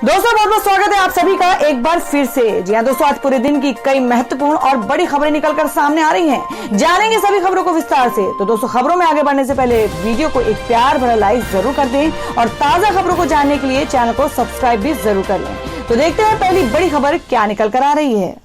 दोस्तों बहुत बहुत स्वागत है आप सभी का एक बार फिर से। जी हाँ दोस्तों, आज पूरे दिन की कई महत्वपूर्ण और बड़ी खबरें निकलकर सामने आ रही हैं। जानेंगे सभी खबरों को विस्तार से। तो दोस्तों, खबरों में आगे बढ़ने से पहले वीडियो को एक प्यार भरा लाइक जरूर कर दें और ताजा खबरों को जानने के लिए चैनल को सब्सक्राइब भी जरूर कर लें। तो देखते हैं पहली बड़ी खबर क्या निकल कर आ रही है।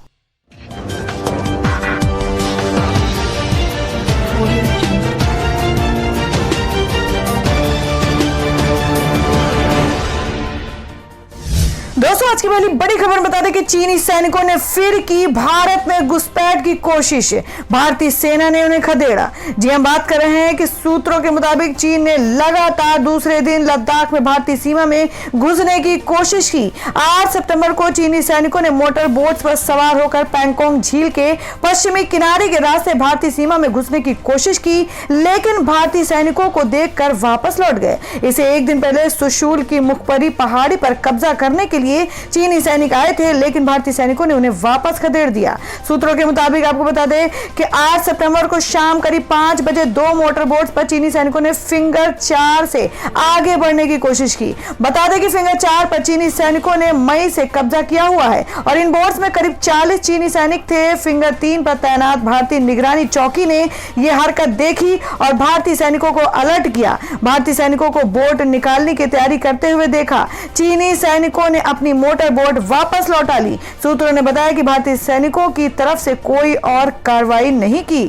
दोस्तों, आज की पहली बड़ी खबर बता दें कि चीनी सैनिकों ने फिर की भारत में घुसपैठ की कोशिश। भारतीय सेना ने उन्हें खदेड़ा। जी हम बात कर रहे हैं कि सूत्रों के मुताबिक चीन ने लगातार दूसरे दिन लद्दाख में भारतीय सीमा में घुसने की कोशिश की। 8 सितंबर को चीनी सैनिकों ने मोटर बोट्स पर सवार होकर पैंगोंग झील के पश्चिमी किनारे के रास्ते भारतीय सीमा में घुसने की कोशिश की, लेकिन भारतीय सैनिकों को देखकर वापस लौट गए। इसे एक दिन पहले सुशुल की मुखपरी पहाड़ी पर कब्जा करने के लिए चीनी सैनिक आए थे, लेकिन भारतीय सैनिकों ने उन्हें वापस खदेड़ दिया। सूत्रों के मुताबिक आपको बता दें कि 8 सितंबर को शाम करीब 5 बजे 2 मोटर बोट्स पर चीनी सैनिकों ने फिंगर 4 से आगे बढ़ने की कोशिश की। बता दें कि फिंगर 4 पर चीनी सैनिकों ने मई से कब्जा किया हुआ है और इन बोट्स में करीब 40 चीनी सैनिक थे। फिंगर 3 पर तैनात भारतीय निगरानी चौकी ने यह हरकत देखी और भारतीय सैनिकों को अलर्ट किया। भारतीय सैनिकों को बोट निकालने की तैयारी करते हुए देखा। चीनी सैनिकों ने अपनी मोटर बोट वापस लौटा ली। सूत्रों ने बताया कि भारतीय सैनिकों की तरफ से कोई और कार्रवाई नहीं की।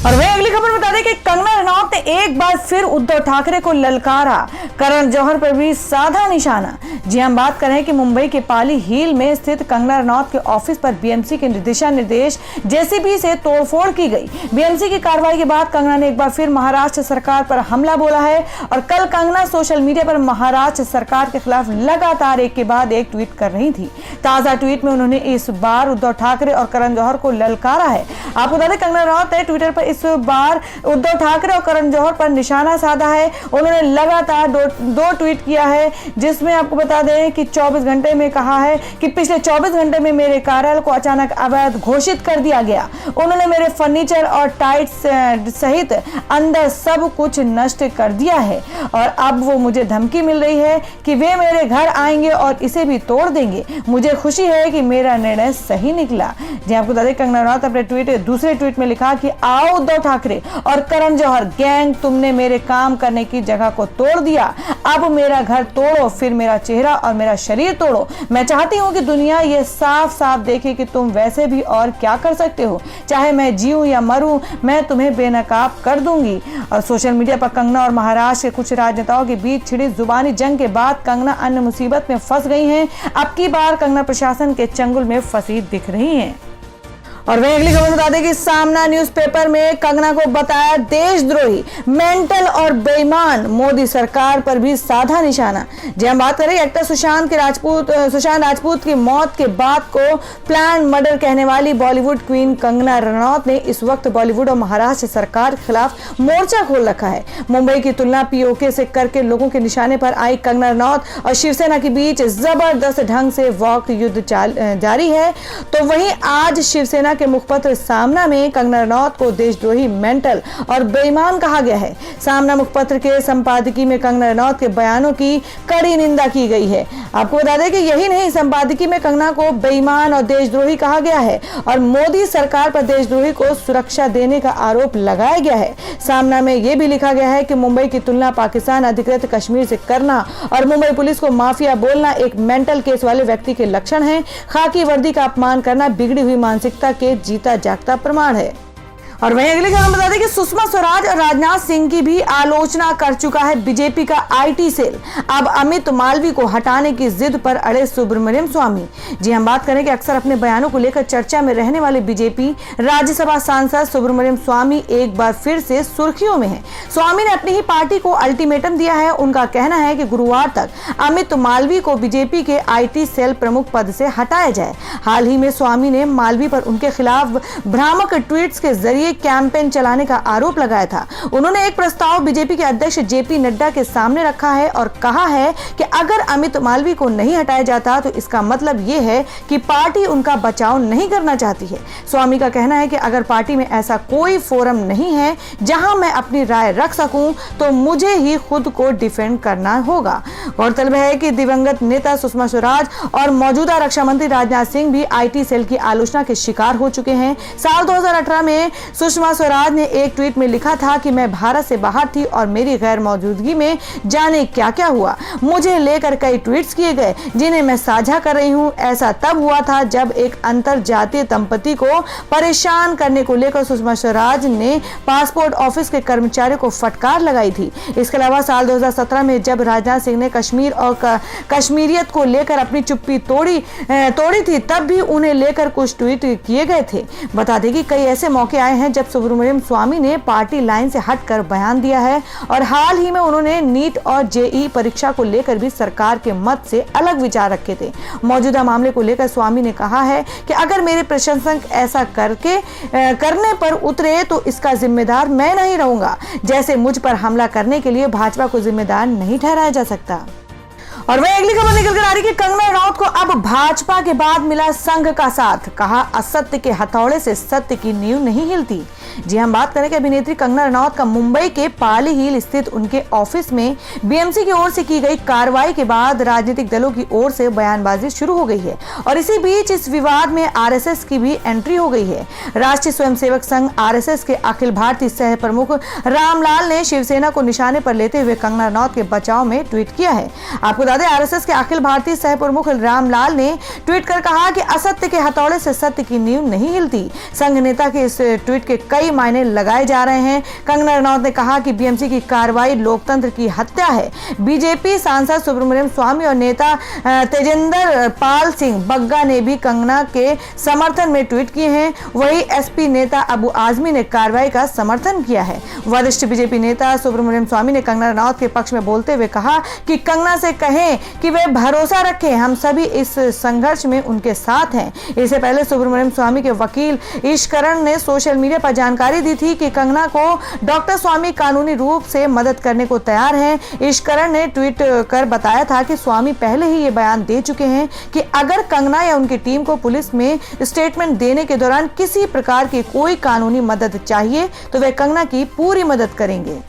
और वही अगली खबर बता दें कि कंगना रनौत ने एक बार फिर उद्धव ठाकरे को ललकारा। करण जौहर पर भी साधा निशाना। जी हम बात कर रहे हैं कि मुंबई के पाली हिल में स्थित कंगना रनौत के ऑफिस पर बीएमसी के दिशा निर्देश जेसीबी से तोड़फोड़ की गई। बीएमसी की कार्रवाई के बाद कंगना ने एक बार फिर महाराष्ट्र सरकार पर हमला बोला है और कल कंगना सोशल मीडिया पर महाराष्ट्र सरकार के खिलाफ लगातार एक के बाद एक ट्वीट कर रही थी। ताजा ट्वीट में उन्होंने इस बार उद्धव ठाकरे और करण जौहर को ललकारा है। आपको बता दें कंगना रनौत ने ट्विटर पर इस बार उद्धव ठाकरे और करण जौहर पर निशाना साधा है। उन्होंने लगातार दो ट्वीट किया है, जिसमें आपको बता दें कि 24 घंटे में कहा है कि पिछले 24 घंटे में मेरे कार्यालय को अचानक अवैध घोषित कर दिया गया। उन्होंने मेरे फर्नीचर और टाइल्स सहित अंदर सब कुछ नष्ट कर दिया है और अब वो मुझे धमकी मिल रही है कि वे मेरे घर आएंगे और इसे भी तोड़ देंगे। मुझे खुशी है कि मेरा निर्णय सही निकला। जी आपको बता दें कंगना रनौत अपने दूसरे ट्वीट में लिखा कि आओ उद्धव ठाकरे और करण जौहर गैंग, तुमने मेरे काम करने की जगह को तोड़ दिया। अब मेरा घर तोड़ो, फिर मेरा चेहरा और मेरा शरीर तोड़ो। मैं चाहती हूँ कि दुनिया ये साफ साफ देखे कि तुम वैसे भी और क्या कर सकते हो। चाहे मैं जीऊं या मरूं, मैं तुम्हें बेनकाब कर दूंगी। और सोशल मीडिया पर कंगना और महाराष्ट्र के कुछ राजनेताओं के बीच छिड़ी जुबानी जंग के बाद कंगना अन्य मुसीबत में फंस गई हैं। अब की बार कंगना प्रशासन के चंगुल में फंसी दिख रही हैं। और वही अगली खबर बता दें कि सामना न्यूज़पेपर में कंगना को बताया देशद्रोही, मेंटल और बेईमान। मोदी सरकार पर भी साधा निशाना। जी हम बात करें एक्टर सुशांत राजपूत की मौत के बाद को प्लान मर्डर कहने वाली बॉलीवुड क्वीन कंगना रनौत ने इस वक्त बॉलीवुड और महाराष्ट्र सरकार के खिलाफ मोर्चा खोल रखा है। मुंबई की तुलना पीओके से करके लोगों के निशाने पर आई कंगना रनौत और शिवसेना के बीच जबरदस्त ढंग से वॉक युद्ध जारी है। तो वहीं आज शिवसेना के मुखपत्र सामना में कंगना रनौत को देशद्रोही, मेंटल और बेईमान कहा गया है। सामना मुखपत्र के संपादकीय में कंगना रनौत के बयानों की कड़ी निंदा की गई है। आपको बता दें कि यही नहीं, संपादकीय में कंगना को बेईमान और देशद्रोही कहा गया है और मोदी सरकार पर देशद्रोही को सुरक्षा देने का आरोप लगाया गया है। सामना में यह भी लिखा गया है कि मुंबई की तुलना पाकिस्तान अधिकृत कश्मीर से करना और मुंबई पुलिस को माफिया बोलना एक मेंटल केस वाले व्यक्ति के लक्षण है। खाकी वर्दी का अपमान करना बिगड़ी हुई मानसिकता के जीता जागता प्रमाण है। और वहीं अगली खबर बता दें कि सुषमा स्वराज और राजनाथ सिंह की भी आलोचना कर चुका है बीजेपी का आईटी सेल। अब अमित मालवीय को हटाने की जिद पर अड़े सुब्रमण्यम स्वामी। जी हम बात करें कि अक्सर अपने बयानों को लेकर चर्चा में रहने वाले बीजेपी राज्यसभा सांसद सुब्रमण्यम स्वामी एक बार फिर से सुर्खियों में है। स्वामी ने अपनी ही पार्टी को अल्टीमेटम दिया है। उनका कहना है कि गुरुवार तक अमित मालवीय को बीजेपी के आईटी सेल प्रमुख पद से हटाया जाए। हाल ही में स्वामी ने मालवीय पर उनके खिलाफ भ्रामक ट्वीट्स के जरिए लिए कैंपेन चलाने का आरोप लगाया था। उन्होंने एक प्रस्ताव बीजेपी के अध्यक्ष जेपी नड्डा के सामने रखा है और कहा है कि अगर अमित मालवीय को नहीं हटाया जाता तो इसका मतलब ये है कि पार्टी उनका बचाव नहीं करना चाहती है। स्वामी का कहना है कि अगर पार्टी में ऐसा कोई फोरम नहीं है जहां मैं अपनी राय रख सकूं तो मुझे ही खुद को डिफेंड करना होगा। गौरतलब है कि दिवंगत नेता सुषमा स्वराज और मौजूदा रक्षा मंत्री राजनाथ सिंह भी आईटी सेल की आलोचना के शिकार हो चुके हैं। साल 2018 में सुषमा स्वराज ने एक ट्वीट में लिखा था कि मैं भारत से बाहर थी और मेरी गैर मौजूदगी में जाने क्या क्या हुआ। मुझे लेकर कई ट्वीट्स किए गए जिन्हें मैं साझा कर रही हूं। ऐसा तब हुआ था जब एक अंतरजातीय दंपति को परेशान करने को लेकर सुषमा स्वराज ने पासपोर्ट ऑफिस के कर्मचारियों को फटकार लगाई थी। इसके अलावा साल 2017 में जब राजनाथ सिंह ने कश्मीर और कश्मीरियत को लेकर अपनी चुप्पी तोड़ी थी तब भी उन्हें लेकर कुछ ट्वीट किए गए थे। बता दें कि कई ऐसे मौके आए हैं जब सुब्रमण्यम स्वामी ने पार्टी लाइन से हटकर बयान दिया है और हाल ही में उन्होंने नीट और जेईई परीक्षा को लेकर भी सरकार के मत से अलग विचार रखे थे। मौजूदा मामले को लेकर स्वामी ने कहा है कि अगर मेरे प्रशंसक ऐसा करने पर उतरे तो इसका जिम्मेदार मैं नहीं रहूंगा। जैसे मुझ पर हमला करने के लिए भाजपा को जिम्मेदार नहीं ठहराया जा सकता। और वही अगली खबर निकल कर आ रही कि कंगना रनौत को अब भाजपा के बाद मिला संघ का साथ। कहा असत्य के हथौड़े से सत्य की नींव नहीं हिलती। जी हम बात करें कि अभिनेत्री कंगना रनौत का मुंबई के पाली हिल स्थित उनके ऑफिस में बीएमसी की ओर से की गई कार्रवाई के बाद राजनीतिक दलों की ओर से बयानबाजी शुरू हो गई है और इसी बीच इस विवाद में आरएसएस की भी एंट्री हो गई है। राष्ट्रीय स्वयंसेवक संघ आरएसएस के अखिल भारतीय सह प्रमुख रामलाल ने शिवसेना को निशाने पर लेते हुए कंगना रनौत के बचाव में ट्वीट किया है। आपको बता दें आरएसएस के अखिल भारतीय सह प्रमुख रामलाल ने ट्वीट कर कहा कि असत्य के हथौड़े से सत्य की नींव नहीं हिलती। संघ नेता के इस ट्वीट के कई मायने लगाए जा रहे हैं। कंगना रनौत ने कहा कि बीएमसी की कार्रवाई लोकतंत्र की हत्या है। बीजेपी सांसद सुब्रमण्यम स्वामी और नेता तेजेंद्र पाल सिंह बग्गा ने भी कंगना के समर्थन में ट्वीट किए हैं। वहीं एसपी नेता अबू आजमी ने कार्रवाई का समर्थन किया है। वरिष्ठ बीजेपी नेता सुब्रमण्यम स्वामी ने कंगना रनौत के पक्ष में बोलते हुए कहा कि कंगना से कहें कि वे भरोसा रखें, हम सभी इस संघर्ष में उनके साथ हैं। इससे पहले सुब्रमण्यम स्वामी के वकील ईशकरण ने सोशल मीडिया पर जानकारी दी थी कि कंगना को डॉक्टर स्वामी कानूनी रूप से मदद करने को तैयार हैं। ईशकरण ने ट्वीट कर बताया था कि स्वामी पहले ही ये बयान दे चुके हैं कि अगर कंगना या उनकी टीम को पुलिस में स्टेटमेंट देने के दौरान किसी प्रकार की कोई कानूनी मदद चाहिए तो वे कंगना की पूरी मदद करेंगे।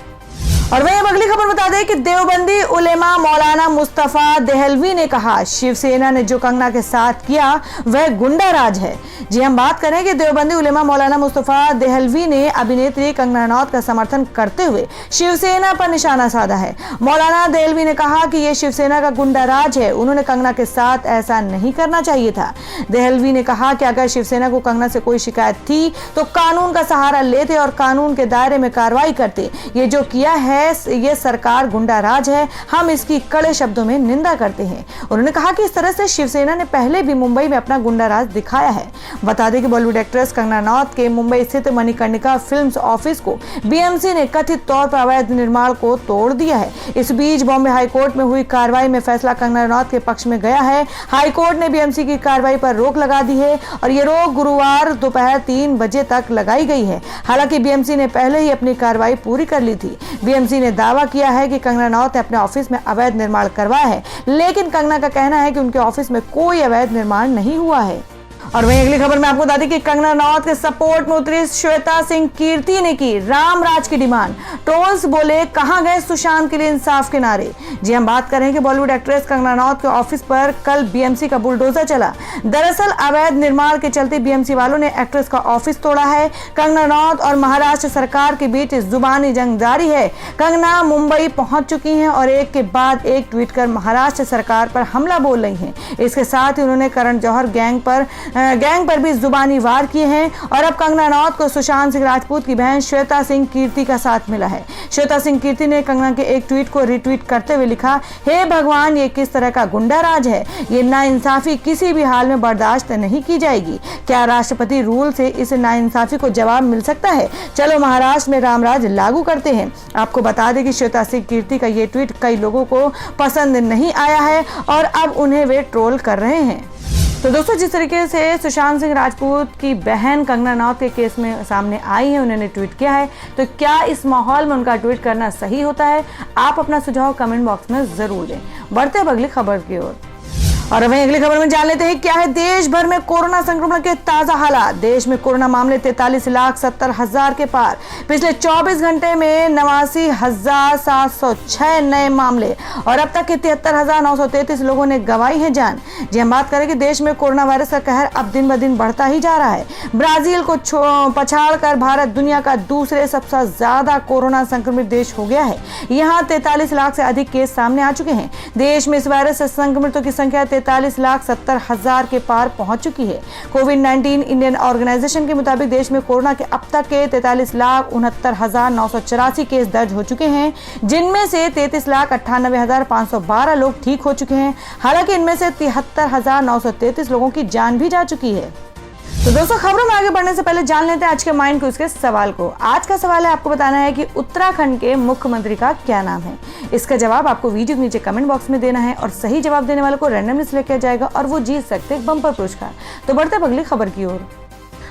और वहीं अगली खबर बता दें कि देवबंदी उलेमा मौलाना मुस्तफा देहलवी ने कहा शिवसेना ने जो कंगना के साथ किया वह गुंडा राज है। जी हम बात करें कि देवबंदी उलेमा मौलाना मुस्तफा देहलवी ने अभिनेत्री कंगना रनौत का समर्थन करते हुए शिवसेना पर निशाना साधा है। मौलाना देहलवी ने कहा कि यह शिवसेना का गुंडा राज है, उन्होंने कंगना के साथ ऐसा नहीं करना चाहिए था। देहलवी ने कहा कि अगर शिवसेना को कंगना से कोई शिकायत थी तो कानून का सहारा लेते और कानून के दायरे में कार्रवाई करते। ये जो किया है ये सरकार गुंडा राज है, हम इसकी कड़े शब्दों में निंदा करते हैं। उन्होंने कहा कि इस तरह से शिवसेना ने पहले भी मुंबई में अपना गुंडा राज दिखाया है। बता दें कि बॉलीवुड एक्ट्रेस कंगना रनौत के मुंबई स्थित मणिकर्णिका फिल्म्स ऑफिस को बीएमसी ने कथित तौर पर अवैध निर्माण को तोड़ दिया है। इस बीच बॉम्बे हाईकोर्ट में हुई कार्रवाई में फैसला कंगना रनौत के पक्ष में गया है। हाईकोर्ट ने बीएमसी की कार्रवाई पर रोक लगा दी है और ये रोक गुरुवार दोपहर 3 बजे तक लगाई गई है। हालांकि बीएमसी ने पहले ही अपनी कार्रवाई पूरी कर ली थी। बीएमसी ने दावा किया है कि कंगना रनौत ने अपने ऑफिस में अवैध निर्माण करवाया है, लेकिन कंगना का कहना है कि उनके ऑफिस में कोई अवैध निर्माण नहीं हुआ है। और वहीं अगली खबर में आपको बता दें कि कंगना रनौत के सपोर्ट में उतरी श्वेता सिंह कीर्ति ने की रामराज की डिमांड। ट्रोल्स बोले कहां गए सुशांत के लिए इंसाफ के नारे। जी हम बात करें कि बॉलीवुड एक्ट्रेस कंगना रनौत के ऑफिस पर कल बीएमसी का बुलडोजर चला। दरअसल अवैध निर्माण के चलते बीएमसी वालों ने एक्ट्रेस का ऑफिस तोड़ा है। कंगना रनौत और महाराष्ट्र सरकार के बीच जुबानी जंग जारी है। कंगना मुंबई पहुंच चुकी हैं और एक के बाद एक ट्वीट कर महाराष्ट्र सरकार पर हमला बोल रही हैं। इसके साथ ही उन्होंने करण जौहर गैंग पर भी जुबानी वार किए हैं और अब कंगना रनौत को सुशांत सिंह राजपूत की बहन श्वेता सिंह कीर्ति का साथ मिला है। श्वेता सिंह कीर्ति ने कंगना के एक ट्वीट को रिट्वीट करते हुए लिखा, हे भगवान, ये किस तरह का गुंडा राज है। ये नाइंसाफी किसी भी हाल में बर्दाश्त नहीं की जाएगी। क्या राष्ट्रपति रूल से इस नाइंसाफी को जवाब मिल सकता है? चलो महाराष्ट्र में रामराज लागू करते हैं। आपको बता दें कि श्वेता सिंह कीर्ति का ये ट्वीट कई लोगों को पसंद नहीं आया है और अब उन्हें वे ट्रोल कर रहे हैं। तो दोस्तों, जिस तरीके से सुशांत सिंह राजपूत की बहन कंगना रनौत के केस में सामने आई है, उन्होंने ट्वीट किया है, तो क्या इस माहौल में उनका ट्वीट करना सही होता है? आप अपना सुझाव कमेंट बॉक्स में जरूर दें। बढ़ते हैं अगली खबर की ओर। और वहीं अगली खबर में जान लेते हैं क्या है देश भर में कोरोना संक्रमण के ताजा हालात। देश में कोरोना मामले 43,70,000 के पार। पिछले 24 घंटे में 89,706 नए मामले और अब तक के 73,933 लोगों ने गंवाई है जान। जी हम बात करें कि देश में कोरोना वायरस का कहर अब दिन ब दिन बढ़ता ही जा रहा है। ब्राजील को पछाड़कर भारत दुनिया का दूसरे सबसे ज्यादा कोरोना संक्रमित देश हो गया है। यहाँ 43 लाख से अधिक केस सामने आ चुके हैं। देश में इस वायरस से संक्रमितों की संख्या 43,70,000 के पार पहुंच चुकी है। कोविड-19 इंडियन ऑर्गेनाइजेशन के मुताबिक देश में कोरोना के अब तक के 43,69,984 केस दर्ज हो चुके हैं, जिनमें से 33,98,512 लोग ठीक हो चुके हैं। हालांकि इनमें से 73,933 लोगों की जान भी जा चुकी है। तो दोस्तों, खबरों में आगे बढ़ने से पहले जान लेते हैं आज के माइंड क्विज के सवाल को। आज का सवाल है, आपको बताना है कि उत्तराखंड के मुख्यमंत्री का क्या नाम है। इसका जवाब आपको वीडियो के नीचे कमेंट बॉक्स में देना है और सही जवाब देने वाले को रैंडमली सिलेक्ट किया जाएगा और वो जीत सकते हैं बम्पर पुरस्कार। तो बढ़ते हैं अगली खबर की ओर।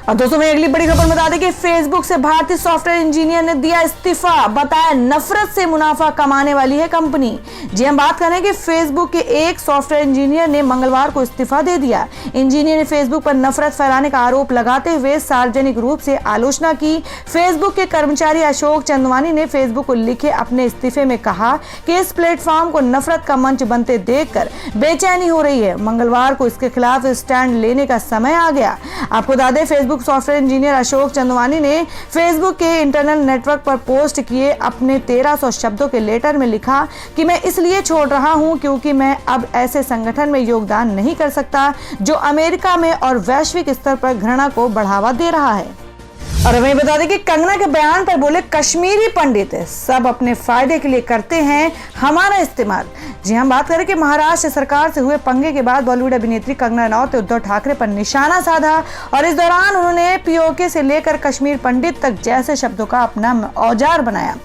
और दोस्तों, मैं अगली बड़ी खबर बता दें कि फेसबुक से भारतीय सॉफ्टवेयर इंजीनियर ने दिया इस्तीफा। बताया नफरत से मुनाफा कमाने वाली है कंपनी। जी हम बात करें कि फेसबुक के एक सॉफ्टवेयर इंजीनियर ने मंगलवार को इस्तीफा दे दिया। इंजीनियर ने फेसबुक पर नफरत फैलाने का आरोप लगाते हुए सार्वजनिक रूप से आलोचना की। फेसबुक के कर्मचारी अशोक चंदवानी ने फेसबुक को लिखे अपने इस्तीफे में कहा कि इस प्लेटफॉर्म को नफरत का मंच बनते देखकर बेचैनी हो रही है। मंगलवार को इसके खिलाफ स्टैंड लेने का समय आ गया। आपको बता दें, Facebook software engineer Ashok Chandwani ने फेसबुक के इंटरनल नेटवर्क पर पोस्ट किए अपने 1300 शब्दों के लेटर में लिखा कि मैं इसलिए छोड़ रहा हूं क्योंकि मैं अब ऐसे संगठन में योगदान नहीं कर सकता जो अमेरिका में और वैश्विक स्तर पर घृणा को बढ़ावा दे रहा है। और हमें बता दें कि कंगना के बयान पर बोले कश्मीरी पंडित सब अपने फायदे के लिए करते हैं हमारा इस्तेमाल। जी हम बात करें कि महाराष्ट्र सरकार से हुए पंगे के बाद बॉलीवुड अभिनेत्री कंगना रनौत ने उद्धव ठाकरे पर निशाना साधा और इस दौरान उन्होंने पीओके से लेकर कश्मीर पंडित तक जैसे शब्दों का अपना औजार बनाया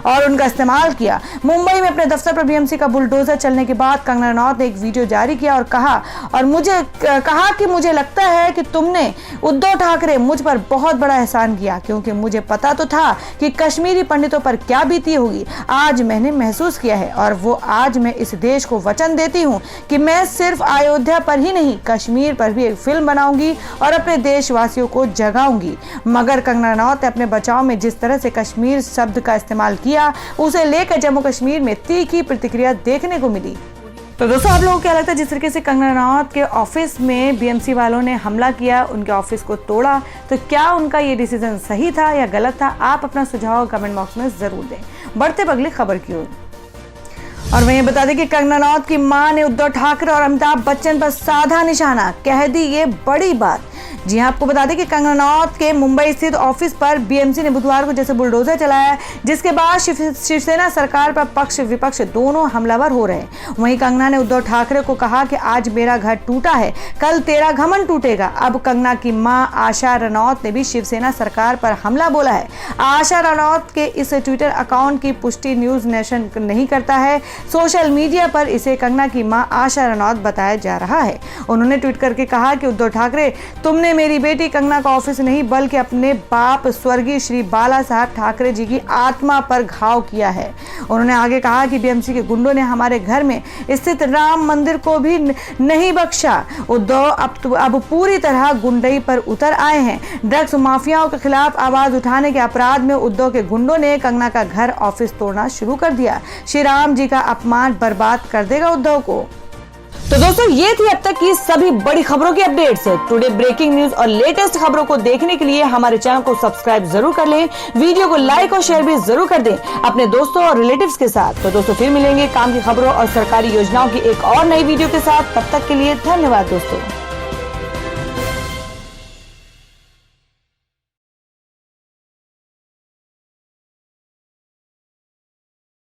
और उनका इस्तेमाल किया। मुंबई में अपने दफ्तर पर बीएमसी का बुलडोजर चलने के बाद कंगना रनौत ने एक वीडियो जारी किया और कहा कि मुझे लगता है कि तुमने उद्धव ठाकरे मुझ पर बहुत बड़ा एहसान किया, क्योंकि मुझे पता तो था कि कश्मीरी पंडितों पर क्या बीती होगी। आज मैंने महसूस किया है और वो आज मैं इस देश को वचन देती हूँ कि मैं सिर्फ अयोध्या पर ही नहीं कश्मीर पर भी एक फिल्म बनाऊंगी और अपने देशवासियों को जगाऊंगी। मगर कंगना रनौत ने अपने बचाव में जिस तरह से कश्मीर शब्द का इस्तेमाल किया, उसे लेकर जम्मू कश्मीर में तीखी प्रतिक्रिया देखने को मिली। तो दोस्तों, आप लोगों को क्या लगता है जिस तरीके से कंगना रनौत के ऑफिस में बीएमसी वालों ने हमला किया, उनके ऑफिस को तोड़ा, तो क्या उनका ये डिसीजन सही था या गलत था? आप अपना सुझाव कमेंट बॉक्स में जरूर दें। बढ़ते अगली खबर की ओर। और वहीं बता दें कि कंगना रनौत की मां ने उद्धव ठाकरे और अमिताभ बच्चन पर साधा निशाना, कह दी ये बड़ी बात। जी हाँ, आपको बता दें कि कंगना रनौत के मुंबई स्थित ऑफिस पर बीएमसी ने बुधवार को जैसे बुलडोजर चलाया, जिसके बाद शिवसेना सरकार पर पक्ष विपक्ष दोनों हमलावर हो रहे। वहीं कंगना ने उद्धव ठाकरे को कहा कि आज मेरा घर टूटा है, कल तेरा घमंड टूटेगा। अब कंगना की मां आशा रनौत ने भी शिवसेना सरकार पर हमला बोला है। आशा रनौत के इस ट्विटर अकाउंट की पुष्टि न्यूज नेशन नहीं करता है। सोशल मीडिया पर इसे कंगना की मां आशा रनौत बताया जा रहा है। उन्होंने ट्वीट करके कहा कि उद्धव ठाकरे, तुमने मेरी बेटी कंगना का ऑफिस नहीं बल्कि अपने बाप स्वर्गीय श्री बाला साहब ठाकरे जी की आत्मा पर घाव किया है। उन्होंने आगे कहा कि बीएमसी के गुंडों ने हमारे घर में स्थित राम मंदिर को भी नहीं बख्शा। उद्धव अब पूरी तरह गुंडई पर उतर आए हैं। ड्रग्स माफियाओं के खिलाफ आवाज उठाने के अपराध में उद्धव के गुंडों ने कंगना का घर ऑफिस तोड़ना शुरू कर दिया। श्री राम जी का अपमान बर्बाद कर देगा उद्धव को। तो दोस्तों, ये थी अब तक की सभी बड़ी खबरों की अपडेट्स। टुडे ब्रेकिंग न्यूज और लेटेस्ट खबरों को देखने के लिए हमारे चैनल को सब्सक्राइब जरूर कर लें। वीडियो को लाइक और शेयर भी जरूर कर दें अपने दोस्तों और रिलेटिव्स के साथ। तो दोस्तों, फिर मिलेंगे काम की खबरों और सरकारी योजनाओं की एक और नई वीडियो के साथ। तब तक के लिए धन्यवाद दोस्तों।